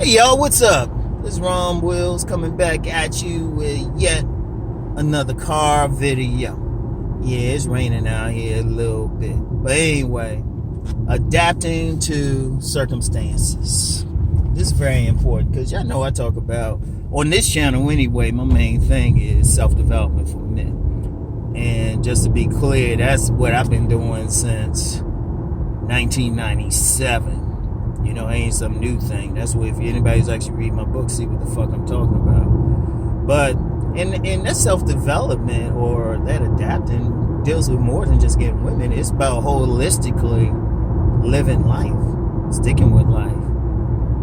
Hey yo, what's up? This is Rom Wills coming back at you with yet another car video. Yeah, it's raining out here a little bit. But anyway, adapting to circumstances. This is very important because y'all know I talk about, on this channel anyway, my main thing is self-development for men. And just to be clear, that's what I've been doing since 1997. You know, it ain't some new thing. That's what, if anybody's actually read my book, see what the fuck I'm talking about. But in that self-development or that adapting deals with more than just getting women. It's about holistically living life, sticking with life.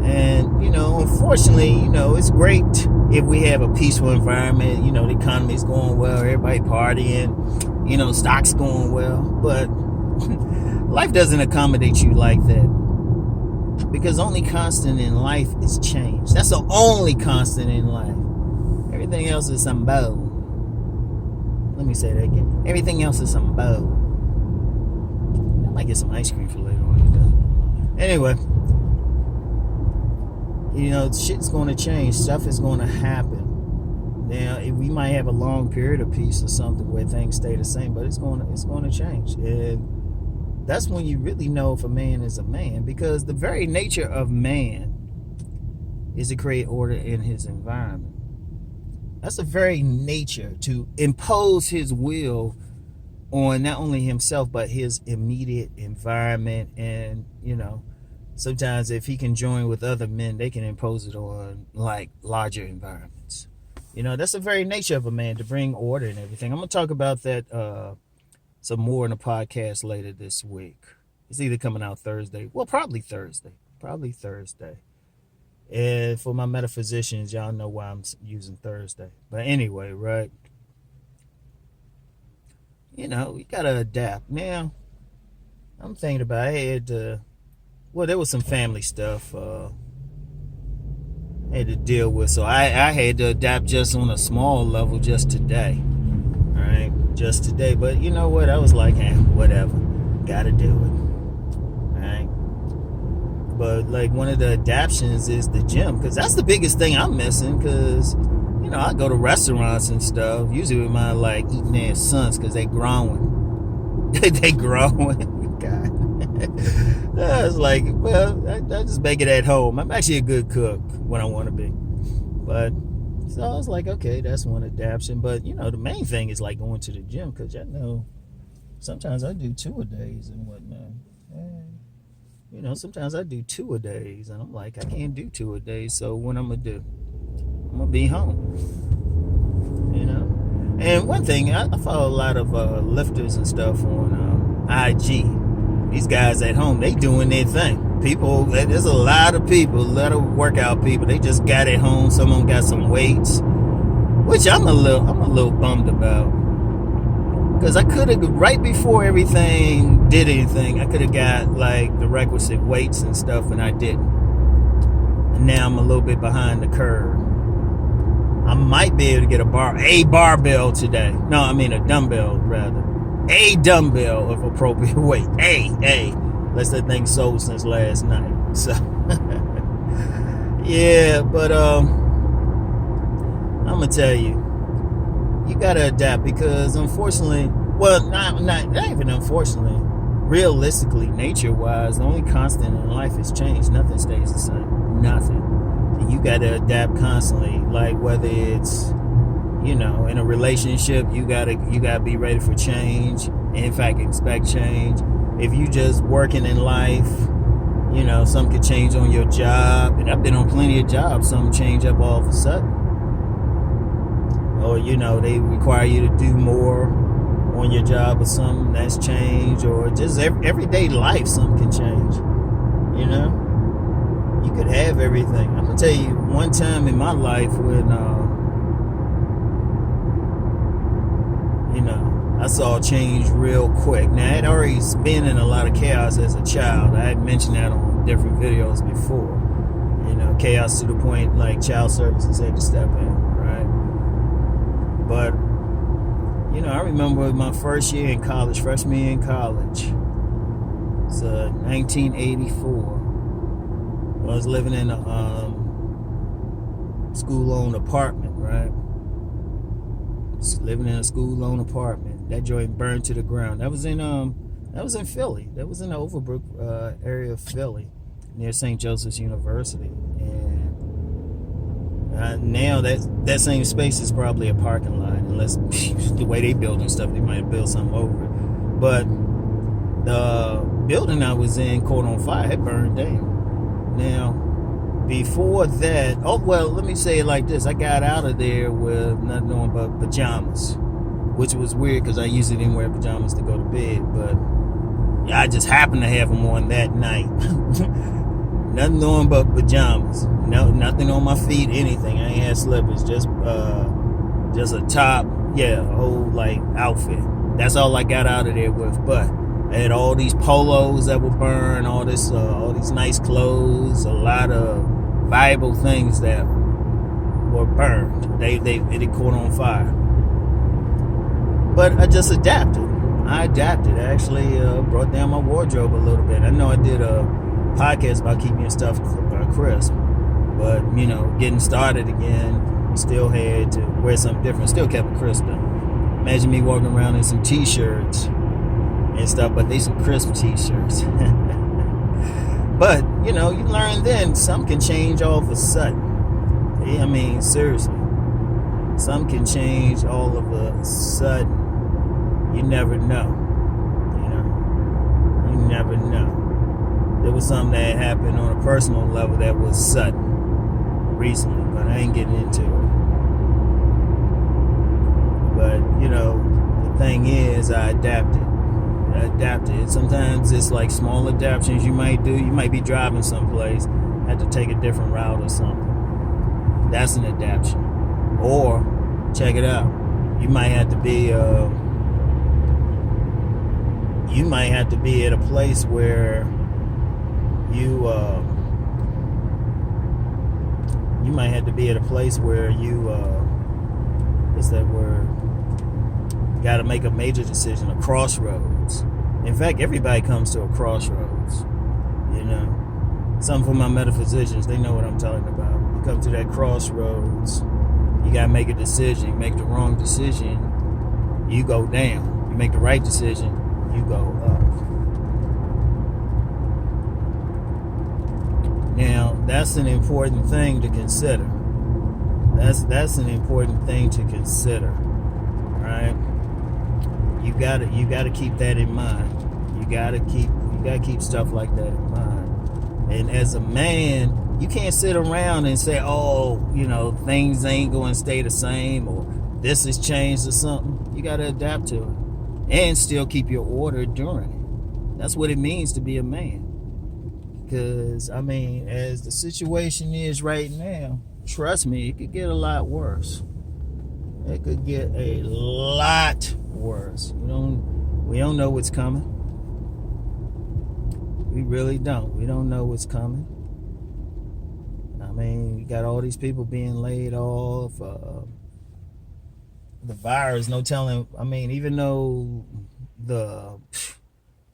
And, you know, unfortunately, you know, it's great if we have a peaceful environment. You know, the economy's going well, everybody partying, you know, stocks going well. But life doesn't accommodate you like that. Because only constant in life is change. That's the only constant in life. Everything else is some bow. Let me say that again. Everything else is some bow. I might get some ice cream for later on. Anyway, you know, shit's going to change. Stuff is going to happen. Now, we might have a long period of peace or something where things stay the same, but it's going to change. And that's when you really know if a man is a man, because the very nature of man is to create order in his environment. That's the very nature, to impose his will on not only himself but his immediate environment. And, you know, sometimes if he can join with other men, they can impose it on like larger environments. You know, that's the very nature of a man, to bring order and everything. I'm gonna talk about that some more in the podcast later this week. It's either coming out Thursday. Well, probably Thursday. And for my metaphysicians, y'all know why I'm using Thursday. But anyway, right? You know, you gotta adapt. Now, I'm thinking about, I had to, well, there was some family stuff I had to deal with. So I had to adapt just on a small level just today. All right? Just today. But you know what? I was like, whatever. Gotta do it. Alright? But like, one of the adaptions is the gym, because that's the biggest thing I'm missing. Because, you know, I go to restaurants and stuff, usually with my like eating ass sons, because they growing. They growing. God. I was like, well, I just make it at home. I'm actually a good cook when I want to be. But so I was like, okay, that's one adaptation. But, you know, the main thing is like going to the gym, because I know sometimes I do 2-a-days and whatnot. And, you know, sometimes I do 2-a-days, and I'm like, I can't do 2-a-days. So what I'm going to do? I'm going to be home. You know? And one thing, I follow a lot of lifters and stuff on IG. These guys at home, they doing their thing. People, there's a lot of people, a lot of workout people, they just got at home. Some of them got some weights, which I'm a little bummed about, because I could have, right before everything did anything, I could have got like the requisite weights and stuff, and I didn't. And now I'm a little bit behind the curve. I might be able to get a barbell today. No, I mean a dumbbell rather. A dumbbell of appropriate weight. Unless that thing sold since last night. So yeah, but I'm gonna tell you, you gotta adapt, because unfortunately, well, not even unfortunately, realistically, nature-wise, the only constant in life is change. Nothing stays the same. Nothing. And you gotta adapt constantly. Like, whether it's, you know, in a relationship, you gotta be ready for change. In fact, expect change. If you just working in life, you know, something could change on your job. And I've been on plenty of jobs, something change up all of a sudden. Or, you know, they require you to do more on your job or something, that's change. Or just everyday life, something can change. You know? You could have everything. I'm gonna tell you, one time in my life when you know, I saw change real quick. Now, I had already been in a lot of chaos as a child. I had mentioned that on different videos before. You know, chaos to the point like child services had to step in, right? But, you know, I remember my first year in college, freshman year in college. It's 1984. I was living in a school-owned apartment, right? Living in a school-owned apartment. That joint burned to the ground. That was in Philly. That was in the Overbrook area of Philly, near St. Joseph's University. And now that same space is probably a parking lot, unless the way they building stuff, they might build something over it. But the building I was in caught on fire. It burned down. Now, before that, let me say it like this. I got out of there with nothing on but pajamas, which was weird because I usually didn't wear pajamas to go to bed, but I just happened to have them on that night. Nothing on but pajamas. No, nothing on my feet, anything. I ain't had slippers, just a top, a whole like outfit. That's all I got out of there with. But I had all these polos that were burned, all these nice clothes, a lot of valuable things that were burned. They caught on fire. But I just adapted. I actually brought down my wardrobe a little bit. I know I did a podcast about keeping your stuff crisp, but getting started again, still had to wear something different. Still kept it crisp though. Imagine me walking around in some t-shirts and stuff, but they some crisp t-shirts. But you learn then some can change all of a sudden. I mean, seriously, some can change all of a sudden. You never know. You never know. There was something that happened on a personal level that was sudden recently, but I ain't getting into it. But the thing is, I adapted. Sometimes it's like small adaptations you might do. You might be driving someplace, have to take a different route or something. That's an adaptation. Or check it out. You might have to be at a place where you what's that word? Got to make a major decision, a crossroads. In fact, everybody comes to a crossroads. Some for my metaphysicians, they know what I'm talking about. You come to that crossroads, you got to make a decision. You make the wrong decision, you go down. You make the right decision, you go up. Now, that's an important thing to consider. That's an important thing to consider, right? You gotta keep that in mind. You gotta keep stuff like that in mind. And as a man, you can't sit around and say, things ain't going to stay the same, or this has changed or something. You gotta adapt to it and still keep your order during it. That's what it means to be a man. Because as the situation is right now, trust me, it could get a lot worse. It could get a lot worse. We don't know what's coming. We really don't. We don't know what's coming. You got all these people being laid off. The virus, no telling. Even though the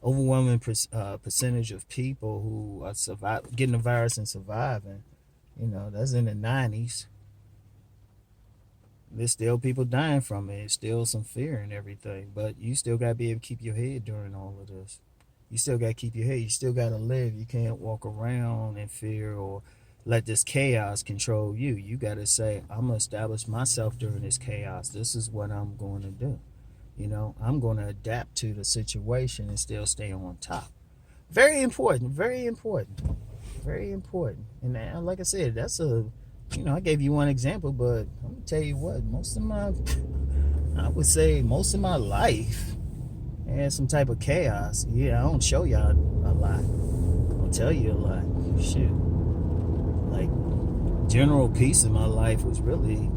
overwhelming percentage of people who are getting the virus and surviving, that's in the 90s. There's still people dying from it. There's still some fear and everything. But you still got to be able to keep your head during all of this. You still got to keep your head. You still got to live. You can't walk around in fear or let this chaos control you. You got to say, I'm going to establish myself during this chaos. This is what I'm going to do. I'm going to adapt to the situation and still stay on top. Very important. Very important. Very important. And like I said, that's I gave you one example, but I'm going to tell you what, most of my life had some type of chaos. Yeah, I don't show y'all a lot. I'll tell you a lot. Shit. Like, general peace in my life was really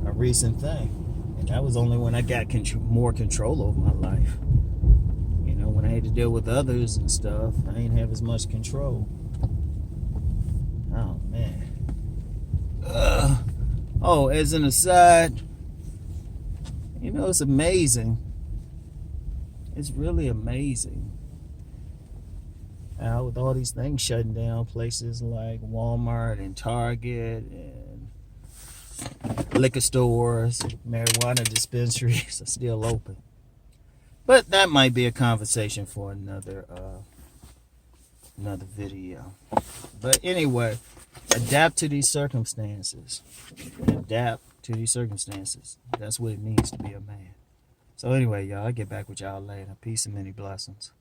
a recent thing. And that was only when I got more control over my life. When I had to deal with others and stuff, I didn't have as much control. Oh, man. As an aside, it's amazing. It's really amazing Now with all these things shutting down, places like Walmart and Target and liquor stores, marijuana dispensaries are still open. But that might be a conversation for another video. But anyway, adapt to these circumstances. Adapt to these circumstances. That's what it means to be a man. So anyway, y'all, I'll get back with y'all later. Peace and many blessings.